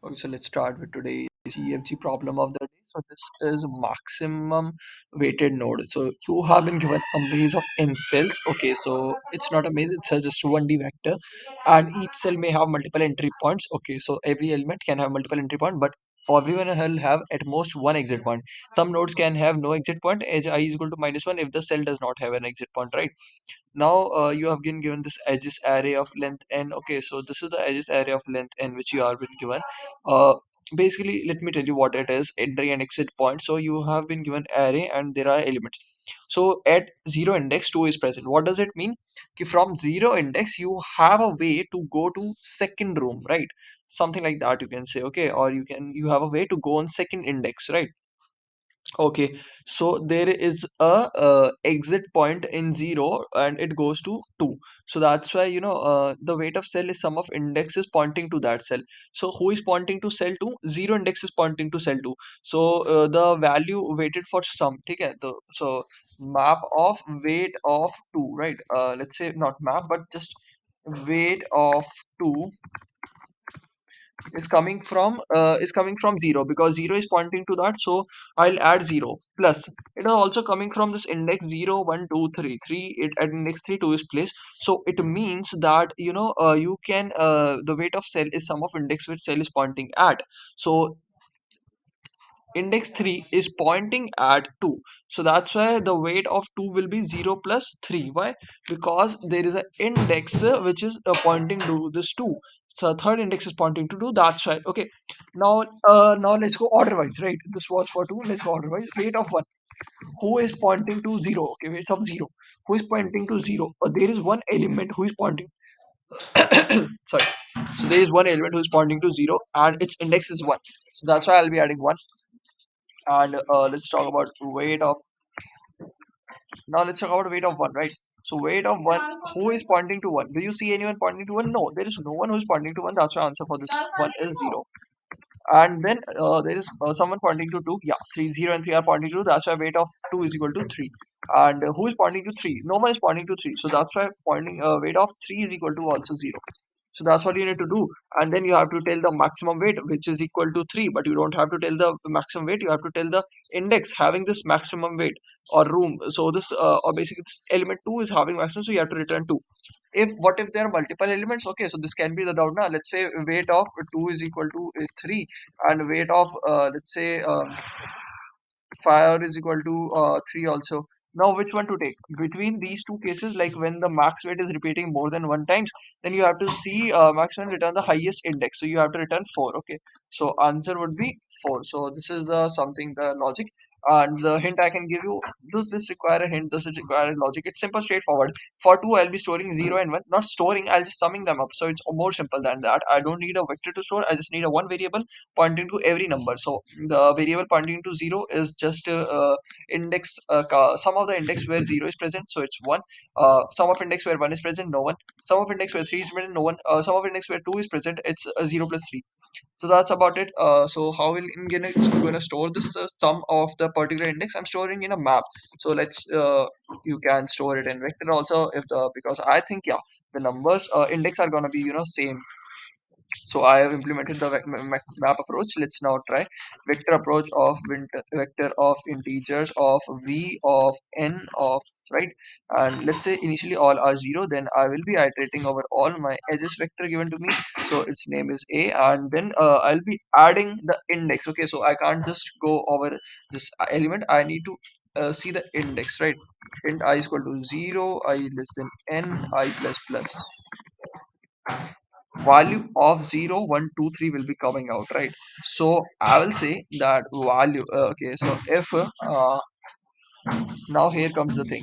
Okay, so let's start with today's EFG problem of the day. So this is maximum weighted node. So you have been given a maze of n cells. Okay, so it's not a maze, it's a just 1D vector, and each cell may have multiple entry points. Okay, so every element can have multiple entry point, but everyone will have at most one exit point. Some nodes can have no exit point, as I is equal to -1 if the cell does not have an exit point, right? Now you have been given this edges array of length n. Okay, so this is the edges array of length n which you have been given. uh, Basically, let me tell you what it is: entry and exit point. So you have been given array and there are elements. So at zero index 2 is present. What does it mean? Ki from zero index you have a way to go to second room, right? Something like that you can say. Okay, or you have a way to go on second index, right? Okay, so there is a exit point in zero and it goes to two. So that's why the weight of cell is sum of indexes pointing to that cell. So who is pointing to cell two? Zero index is pointing to cell two. So the value weighted for sum. Okay, so map of weight of two, right? Let's say not map, but just weight of two is coming from 0 because 0 is pointing to that. So I'll add 0 plus it is also coming from this index 0 1 2 3 3. It at index 3 2 is placed. So it means that you can the weight of cell is sum of index which cell is pointing at. So index 3 is pointing at 2. So that's why the weight of 2 will be 0 plus 3. Why? Because there is an index which is pointing to this 2. So third index is pointing to 2. That's why. Okay. Now let's go order wise, right? This was for 2. Let's go order wise. Weight of 1. Who is pointing to 0? Okay, weight of 0. Who is pointing to 0? There is one element who is pointing. Sorry. So there is one element who is pointing to 0 and its index is 1. So that's why I'll be adding 1. And let's talk about weight of now let's talk about weight of one, right? So weight of one, who is pointing to one? Do you see anyone pointing to one? No, there is no one who is pointing to one. That's why answer for this one is 0. And then there is someone pointing to 2. Yeah, 3 0 and 3 are pointing to 2. That's why weight of 2 is equal to 3. And who is pointing to 3? No one is pointing to 3. So that's why pointing weight of 3 is equal to also 0. So that's what you need to do. And then you have to tell the maximum weight, which is equal to 3. But you don't have to tell the maximum weight. You have to tell the index having this maximum weight or room. So this, or basically this element 2 is having maximum. So you have to return 2. If what if there are multiple elements? Okay, so this can be the doubt now. Let's say weight of 2 is equal to 3 and weight of let's say fire is equal to 3 also. Now which one to take between these two cases? Like when the max weight is repeating more than one times, then you have to see maximum return the highest index, so you have to return 4. Okay, so answer would be 4. So this is the something the logic. And the hint I can give you: does this require a hint? Does it require a logic? It's simple, straightforward. For 2 I'll be storing 0 and 1. Not storing, I'll just summing them up. So it's more simple than that. I don't need a vector to store. I just need a one variable pointing to every number. So the variable pointing to 0 is just index sum of the index where 0 is present, so it's 1. Sum of index where 1 is present, no one. Sum of index where 3 is present, no one. Sum of index where 2 is present, it's 0 plus 3. So that's about it. So how will I'm gonna store this sum of the particular index? I'm storing in a map. So let's you can store it in vector also, if the because I think, yeah, the numbers index are gonna be same. So I have implemented the map approach. Let's now try vector approach of vector of integers of v of n of, right? And let's say initially all are 0, then I will be iterating over all my edges vector given to me. So its name is a, and then I'll be adding the index. Okay, so I can't just go over this element. I need to see the index, right? Int I is equal to 0, I less than n, I plus plus value of 0 1 2 3 will be coming out, right? So I will say that value, okay, so if now here comes the thing: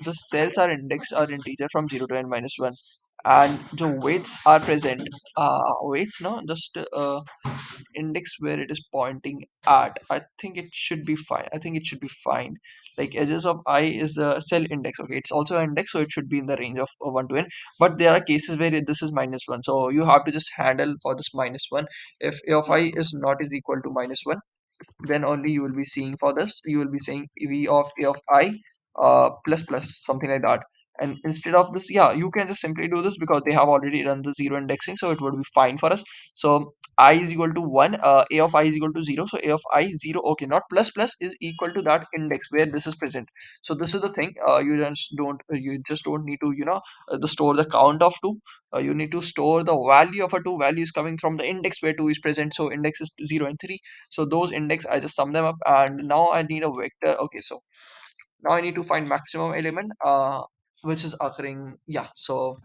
the cells are indexed are integer from 0 to n minus 1, and the weights are present. Weights, no, just index where it is pointing at. I think it should be fine. I think it should be fine. Like edges of I is a cell index. Okay, it's also an index, so it should be in the range of 1 to n. But there are cases where this is -1, so you have to just handle for this -1. If a of I is not is equal to -1, then only you will be seeing for this. You will be saying v of a of I plus plus something like that. And instead of this, yeah, you can just simply do this because they have already done the zero indexing, so it would be fine for us. So I is equal to 1, a of I is equal to 0, so a of I 0, okay, not plus plus, is equal to that index where this is present. So this is the thing, you just don't need to, the store the count of 2. You need to store the value of a 2. Value is coming from the index where 2 is present, so index is 0 and 3. So those index, I just sum them up, and now I need a vector. Okay, so now I need to find maximum element, which is occurring. Yeah, so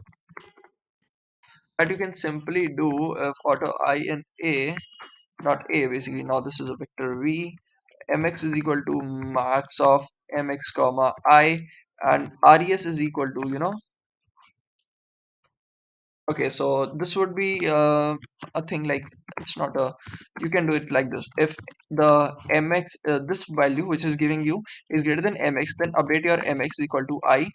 that you can simply do if auto I and a, not a, basically now this is a vector v, mx is equal to max of mx comma I, and res is equal to, okay, so this would be a thing like, it's not a, you can do it like this. If the mx, this value which is giving you is greater than mx, then update your mx equal to I,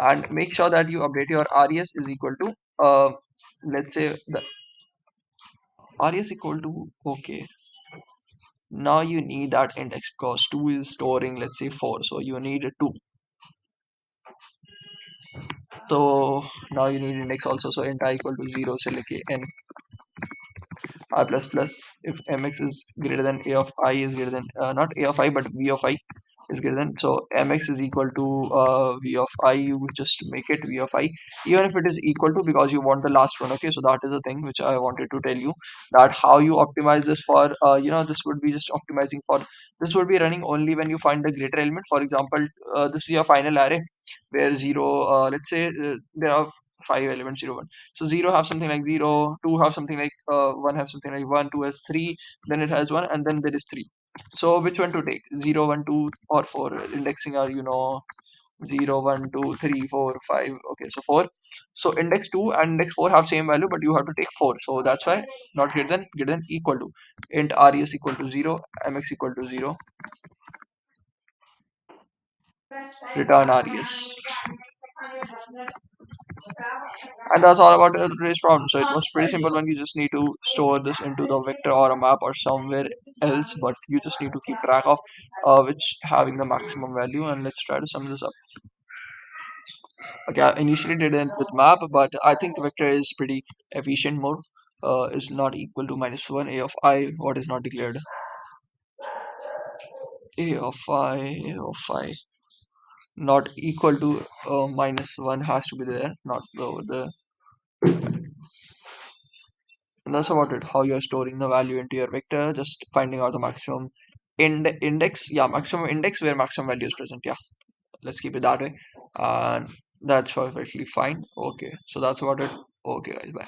and make sure that you update your res is equal to, let's say the res equal to, okay, now you need that index because 2 is storing, let's say 4, so you need a 2. So now you need index also, so int I equal to 0, so like n I plus plus, if mx is greater than a of I is greater than, not a of I but v of I is greater than, so mx is equal to v of I, you would just make it v of I, even if it is equal to, because you want the last one. Okay, so that is the thing which I wanted to tell you, that how you optimize this for, this would be just optimizing for, this would be running only when you find the greater element. For example, this is your final array where 0, let's say there are 5 elements, 0 1. So 0 have something like 0, 2 have something like 1 have something like 1, 2 has 3, then it has 1, and then there is 3. So which one to take? 0, 1, 2, or 4? Indexing are, 0, 1, 2, 3, 4, 5. Okay, so 4. So index 2 and index 4 have same value, but you have to take 4. So that's why not greater than equal to. Int res equal to 0, mx equal to 0, return res. And that's all about today's problem. So it was pretty simple one. You just need to store this into the vector or a map or somewhere else, but you just need to keep track of which having the maximum value. And let's try to sum this up. Okay, I initially did it with map, but I think vector is pretty efficient mode. Is not equal to minus 1 a of I. What is not declared? A of I not equal to minus 1 has to be there, not the. And that's about it. How you're storing the value into your vector, just finding out the maximum index. Yeah, maximum index where maximum value is present. Yeah, let's keep it that way. And that's perfectly fine. Okay, so that's about it. Okay, guys, bye.